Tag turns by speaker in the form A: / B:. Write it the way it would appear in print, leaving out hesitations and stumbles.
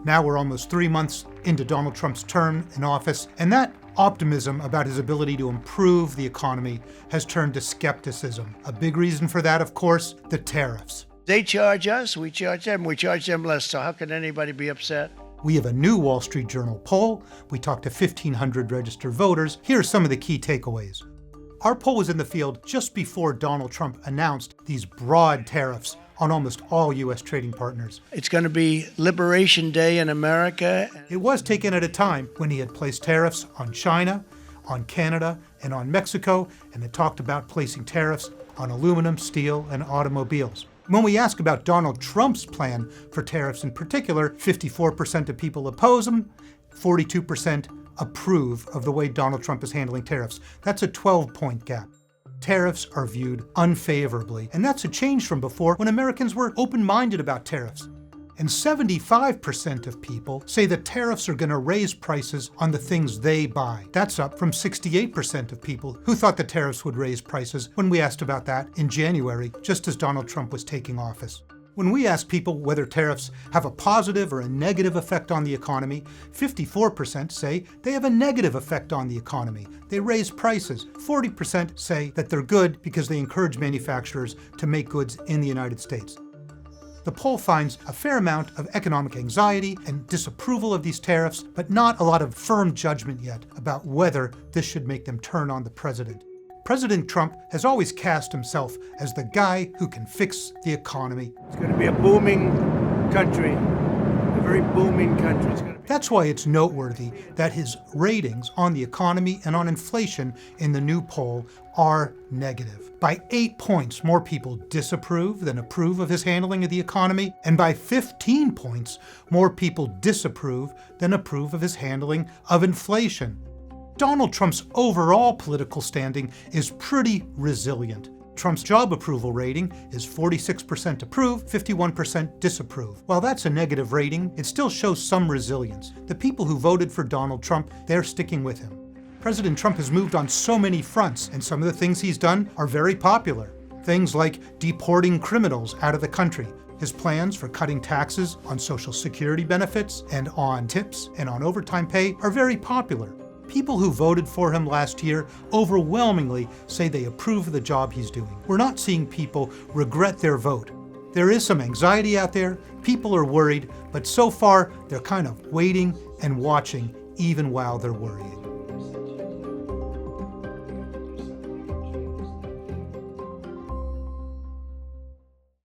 A: Now we're almost 3 months into Donald Trump's term in office, and that optimism about his ability to improve the economy has turned to skepticism. A big reason for that, of course, the tariffs.
B: They charge us, we charge them less, so how can anybody be upset?
A: We have a new Wall Street Journal poll. We talked to 1,500 registered voters. Here are some of the key takeaways. Our poll was in the field just before Donald Trump announced these broad tariffs on almost all U.S. trading partners.
B: It's going to be Liberation Day in America.
A: It was taken at a time when he had placed tariffs on China, on Canada, and on Mexico, and had talked about placing tariffs on aluminum, steel, and automobiles. When we ask about Donald Trump's plan for tariffs in particular, 54% of people oppose them, 42% approve of the way Donald Trump is handling tariffs. That's a 12-point gap. Tariffs are viewed unfavorably, and that's a change from before when Americans were open-minded about tariffs. And 75% of people say that tariffs are going to raise prices on the things they buy. That's up from 68% of people who thought the tariffs would raise prices when we asked about that in January, just as Donald Trump was taking office. When we ask people whether tariffs have a positive or a negative effect on the economy, 54% say they have a negative effect on the economy. They raise prices. 40% say that they're good because they encourage manufacturers to make goods in the United States. The poll finds a fair amount of economic anxiety and disapproval of these tariffs, but not a lot of firm judgment yet about whether this should make them turn on the president. President Trump has always cast himself as the guy who can fix the economy.
B: It's going to be a booming country, a very booming country.
A: That's why it's noteworthy that his ratings on the economy and on inflation in the new poll are negative. By 8 points, more people disapprove than approve of his handling of the economy, and by 15 points, more people disapprove than approve of his handling of inflation. Donald Trump's overall political standing is pretty resilient. Trump's job approval rating is 46% approve, 51% disapprove. While that's a negative rating, it still shows some resilience. The people who voted for Donald Trump, they're sticking with him. President Trump has moved on so many fronts, and some of the things he's done are very popular. Things like deporting criminals out of the country. His plans for cutting taxes on Social Security benefits and on tips and on overtime pay are very popular. People who voted for him last year overwhelmingly say they approve of the job he's doing. We're not seeing people regret their vote. There is some anxiety out there, people are worried, but so far they're kind of waiting and watching even while they're worrying.